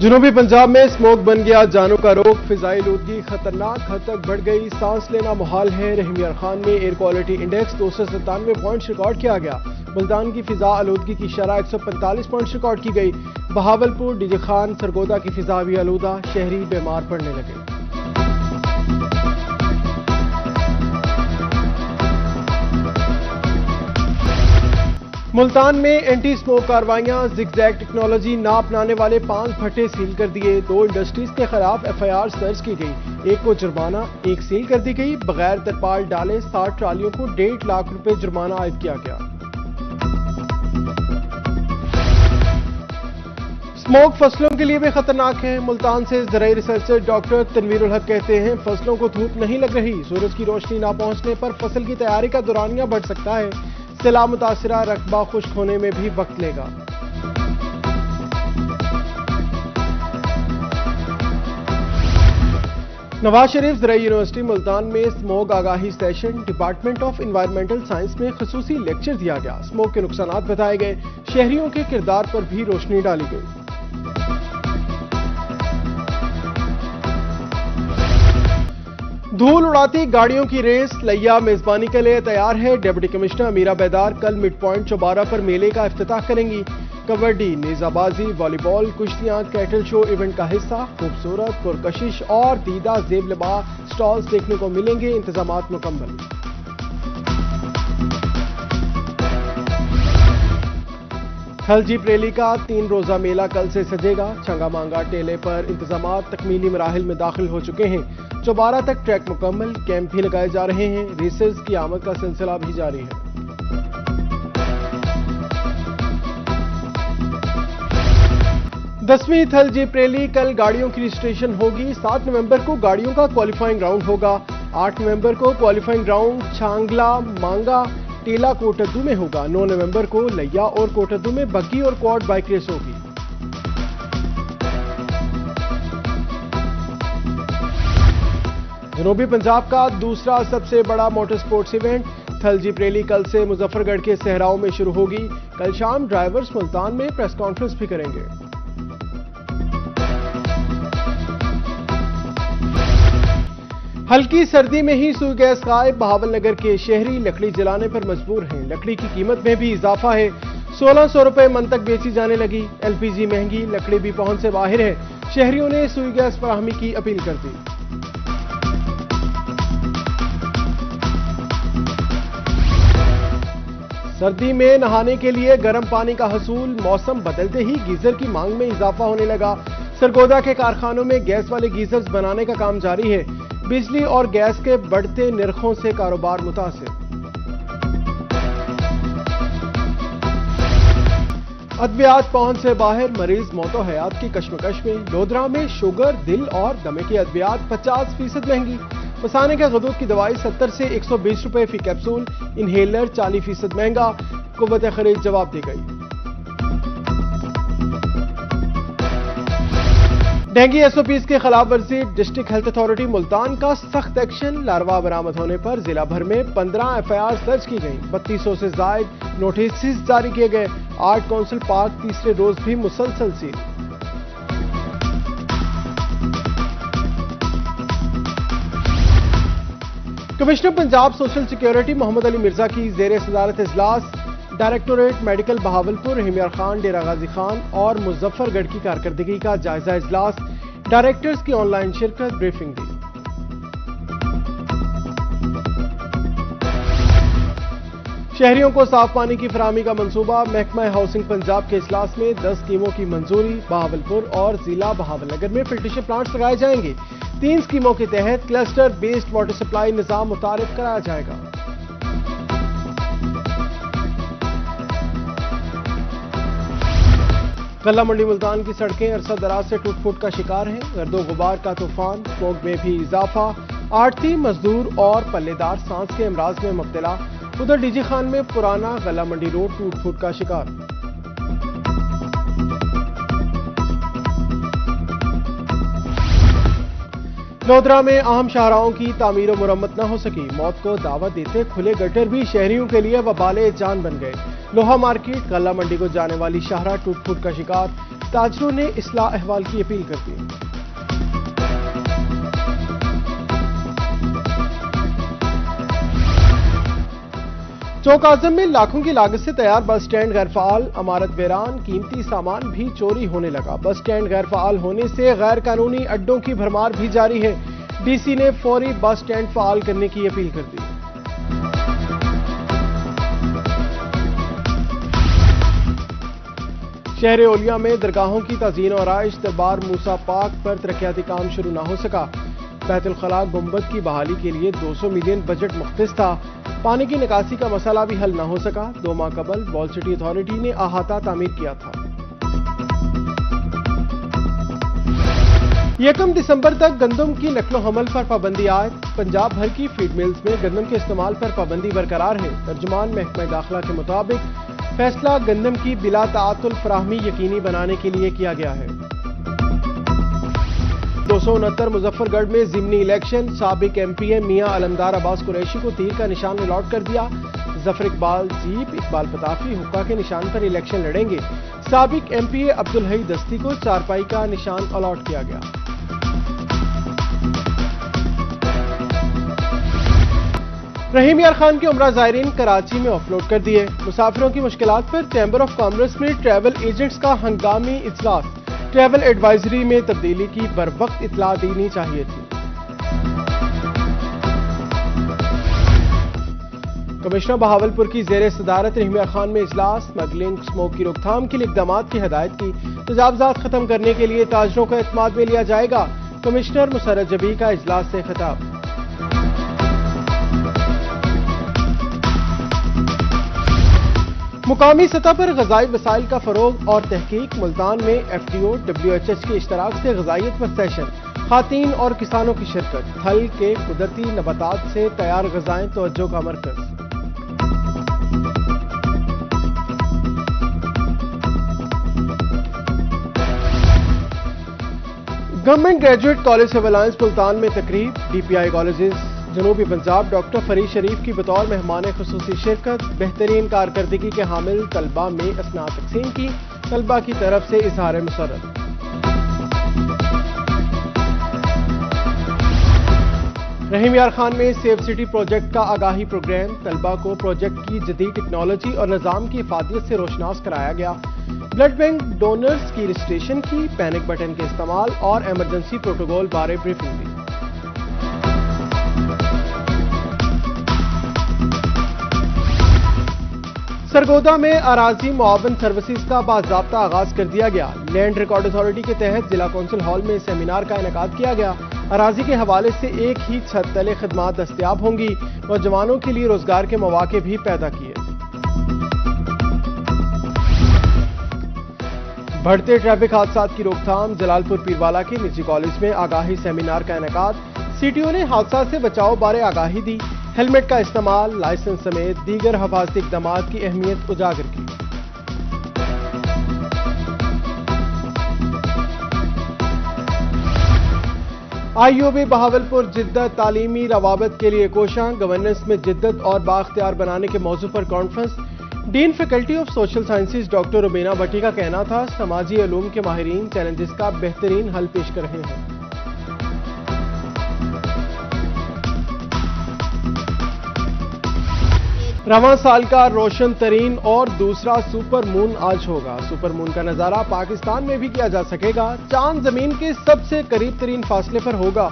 جنوبی پنجاب میں اسموک بن گیا جانوں کا روگ، فضائی آلودگی خطرناک حد تک بڑھ گئی، سانس لینا محال ہے۔ رحیم یار خان میں air quality index 297 points record کیا گیا۔ ملتان کی فضا آلودگی کی شرح 145 پوائنٹس ریکارڈ کی گئی۔ بہاولپور، ڈی جے خان، سرگودا کی فضا بھی آلودہ، شہری بیمار پڑنے لگے۔ ملتان میں اینٹی سموک کارروائیاں، زگ زیگ ٹیکنالوجی نہ اپنانے والے 5 بھٹے سیل کر دیے، 2 انڈسٹریز کے خلاف ایف آئی آر درج کی گئی، 1 کو جرمانہ، 1 سیل کر دی گئی۔ بغیر ترپال ڈالے 60 ٹرالیوں کو 1.5 لاکھ روپے جرمانہ عائد کیا گیا۔ اسموک فصلوں کے لیے بھی خطرناک ہے۔ ملتان سے زرعی ریسرچر ڈاکٹر تنویر الحق کہتے ہیں فصلوں کو دھوپ نہیں لگ رہی، سورج کی روشنی نہ پہنچنے پر فصل کی تیاری کا دورانیہ بڑھ سکتا ہے، سیلاب متاثرہ رقبہ خشک ہونے میں بھی وقت لے گا۔ نواز شریف زرعی یونیورسٹی ملتان میں اسموک آگاہی session, department of environmental science میں خصوصی لیکچر دیا گیا۔ اسموک کے نقصانات بتائے گئے، شہریوں کے کردار پر بھی روشنی ڈالی گئی۔ دھول اڑاتی گاڑیوں کی ریس، لیا میزبانی کے لیے تیار ہے۔ ڈپٹی کمشنر امیرہ بیدار کل مڈ پوائنٹ چوبارہ پر میلے کا افتتاح کریں گی۔ کبڈی، نیزہ بازی، والی بال، کشتیاں، کیٹل شو ایونٹ کا حصہ، خوبصورت، پرکشش اور دیدہ زیب لباس سٹالز دیکھنے کو ملیں گے، انتظامات مکمل۔ تھلجی پریلی کا 3 روزہ میلہ کل سے سجے گا۔ چھنگا مانگا ٹیلے پر انتظامات تکمیلی مراحل میں داخل ہو چکے ہیں، 14 تک ٹریک مکمل، کیمپ بھی لگائے جا رہے ہیں، ریسز کی آمد کا سلسلہ بھی جاری ہے۔ 10ویں تھلجی پریلی کل گاڑیوں کی رجسٹریشن ہوگی۔ 7 نومبر کو گاڑیوں کا کوالیفائنگ راؤنڈ ہوگا۔ 8 نومبر کو کوالیفائنگ راؤنڈ چھانگلا مانگا ٹیلا کوٹدو میں ہوگا۔ 9 نومبر کو لیا اور کوٹدو میں بگی اور کوڈ بائک ریس ہوگی۔ جنوبی پنجاب کا دوسرا سب سے بڑا موٹر سپورٹس ایونٹ تھلجی پریلی کل سے مظفر گڑھ کے صحراؤں میں شروع ہوگی۔ کل شام ڈرائیورز ملتان میں پریس کانفرنس بھی کریں گے۔ ہلکی سردی میں ہی سوئی گیس غائب، بہاول نگر کے شہری لکڑی جلانے پر مجبور ہیں۔ لکڑی کی قیمت میں بھی اضافہ ہے، 1600 روپے من تک بیچی جانے لگی۔ ایل پی جی مہنگی، لکڑی بھی پہنچ سے باہر ہے، شہریوں نے سوئی گیس فراہمی کی اپیل کر دی۔ سردی میں نہانے کے لیے گرم پانی کا حصول، موسم بدلتے ہی گیزر کی مانگ میں اضافہ ہونے لگا۔ سرگودا کے کارخانوں میں گیس والے گیزرز بنانے کا کام جاری ہے۔ بجلی اور گیس کے بڑھتے نرخوں سے کاروبار متاثر۔ ادویات پہنچ سے باہر، مریض موت و حیات کی کشمکش میں۔ لودھرا میں شوگر، دل اور دمے کی ادویات 50% مہنگی۔ مثانے کے غدود کی دوائی 70 سے 120 روپے فی کیپسول، انہیلر 40% مہنگا۔ قوت خرید جواب دی گئی۔ ڈینگی ایس او پیز کے خلاف ورزی، ڈسٹرکٹ ہیلتھ اتھارٹی ملتان کا سخت ایکشن، لاروا برآمد ہونے پر ضلع بھر میں 15 ایف آئی آر درج کی گئیں، 3200 سے زائد نوٹسز جاری کیے گئے۔ آرٹ کونسل پارک تیسرے روز بھی مسلسل seal. Commissioner Punjab social security Muhammad Ali Mirza کی زیر صدارت اجلاس، ڈائریکٹوریٹ میڈیکل بہاولپور، رحیم یار خان، ڈیرہ غازی خان اور مظفر گڑھ کی کارکردگی کا جائزہ اجلاس، ڈائریکٹرز کی آن لائن شرکت، بریفنگ دی۔ شہریوں کو صاف پانی کی فراہمی کا منصوبہ، محکمہ ہاؤسنگ پنجاب کے اجلاس میں 10 اسکیموں کی منظوری، بہاولپور اور ضلع بہاول نگر میں فلٹریشن پلانٹس لگائے جائیں گے۔ 3 اسکیموں کے تحت کلسٹر بیسڈ واٹر سپلائی نظام متعارف کرایا جائے گا۔ غلہ منڈی ملتان کی سڑکیں عرصہ دراز سے ٹوٹ پھوٹ کا شکار ہیں، گرد و غبار کا طوفان، اسموگ میں بھی اضافہ، آڑتی، مزدور اور پلے دار سانس کے امراض میں مبتلا۔ ادھر ڈی جی خان میں پرانا غلہ منڈی روڈ ٹوٹ پھوٹ کا شکار۔ لودھرا میں اہم شاہراہوں کی تعمیر و مرمت نہ ہو سکی، موت کو دعوت دیتے کھلے گٹر بھی شہریوں کے لیے وبال جان بن گئے۔ لوہا مارکیٹ، غلہ منڈی کو جانے والی شاہراہ ٹوٹ پھوٹ کا شکار، تاجروں نے اصلاح احوال کی اپیل کر دی۔ چوک اعظم میں لاکھوں کی لاگت سے تیار بس سٹینڈ غیر فعال، عمارت ویران، قیمتی سامان بھی چوری ہونے لگا۔ بس سٹینڈ غیر فعال ہونے سے غیر قانونی اڈوں کی بھرمار بھی جاری ہے۔ ڈی سی نے فوری بس سٹینڈ فعال کرنے کی اپیل کر دی۔ شہر اولیا میں درگاہوں کی تزئین و آرائش، دربار موسیٰ پاک پر ترقیاتی کام شروع نہ ہو سکا۔ بیت الخلاء گنبد کی بحالی کے لیے 200 ملین بجٹ مختص تھا، پانی کی نکاسی کا مسئلہ بھی حل نہ ہو سکا۔ 2 ماہ قبل وال سٹی اتھارٹی نے احاطہ تعمیر کیا تھا۔ 1 دسمبر تک گندم کی نقل و حمل پر پابندی عائد، پنجاب بھر کی فیڈ ملز میں گندم کے استعمال پر پابندی برقرار ہے۔ ترجمان محکمہ داخلہ کے مطابق فیصلہ گندم کی بلا تعطل فراہمی یقینی بنانے کے لیے کیا گیا ہے۔ 269 مظفر گڑھ میں ضمنی الیکشن، سابق ایم پی اے میاں علمدار عباس قریشی کو تیر کا نشان الاٹ کر دیا۔ ظفر اقبال جیپ، اقبال پتافی حقہ کے نشان پر الیکشن لڑیں گے۔ سابق ایم پی اے عبدالحی دستی کو چارپائی کا نشان الاٹ کیا گیا۔ رحیم یار خان کے عمرہ زائرین کراچی میں آف لوڈ کر دیے۔ مسافروں کی مشکلات پر چیمبر آف کامرس میں ٹریول ایجنٹس کا ہنگامی اجلاس، ٹریول ایڈوائزری میں تبدیلی کی بروقت اطلاع دینی چاہیے تھی۔ کمشنر بہاولپور کی زیر صدارت رحیم یار خان میں اجلاس، اسمگلنگ، اسموک کی روک تھام کے لیے اقدامات کی ہدایت کی۔ تجاوزات ختم کرنے کے لیے تاجروں کا اعتماد میں لیا جائے گا۔ کمشنر مسرت جبی کا اجلاس سے خطاب۔ مقامی سطح پر غذائی وسائل کا فروغ اور تحقیق، ملتان میں ایف ڈی او WHH کے اشتراک سے غذائیت پر سیشن، خواتین اور کسانوں کی شرکت، پھل کے قدرتی نباتات سے تیار غذائیں توجہ کا مرکز۔ Government graduate college civil lines Multan میں تقریب، DPI کالجز جنوبی پنجاب ڈاکٹر فرید شریف کی بطور مہمان خصوصی شرکت، بہترین کارکردگی کے حامل طلبہ میں اسناد تقسیم کی، طلبہ کی طرف سے اظہار مسرت۔ رحیم یار خان میں سیف سٹی پروجیکٹ کا آگاہی پروگرام، طلبہ کو پروجیکٹ کی جدید ٹیکنالوجی اور نظام کی افادیت سے روشناس کرایا گیا۔ بلڈ بینک ڈونرز کی رجسٹریشن کی، پینک بٹن کے استعمال اور ایمرجنسی پروٹوکول بارے بریفنگ دی۔ سرگودا میں اراضی معاون سروسز کا باضابطہ آغاز کر دیا گیا۔ لینڈ ریکارڈ اتھارٹی کے تحت ضلع کونسل ہال میں سیمینار کا انعقاد کیا گیا۔ اراضی کے حوالے سے ایک ہی چھت تلے خدمات دستیاب ہوں گی، نوجوانوں کے لیے روزگار کے مواقع بھی پیدا کیے۔ بڑھتے ٹریفک حادثات کی روک تھام، جلال پور پیروالا کے نجی کالج میں آگاہی سیمینار کا انعقاد، CTO نے حادثات سے بچاؤ بارے آگاہی دی، ہیلمٹ کا استعمال، لائسنس سمیت دیگر حفاظتی اقدامات کی اہمیت اجاگر کی۔ IOB بہاولپور جدت تعلیمی روابط کے لیے کوشاں، گورننس میں جدت اور بااختیار بنانے کے موضوع پر conference. Dean faculty of social sciences doctor Rubina بٹی کا کہنا تھا، سماجی علوم کے ماہرین چیلنجز کا بہترین حل پیش کر رہے ہیں۔ رواں سال کا روشن ترین اور دوسرا سپر مون آج ہوگا۔ سپر مون کا نظارہ پاکستان میں بھی کیا جا سکے گا۔ چاند زمین کے سب سے قریب ترین فاصلے پر ہوگا۔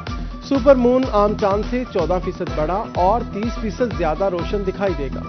سپر مون عام چاند سے 14% بڑا اور 30% زیادہ روشن دکھائی دے گا۔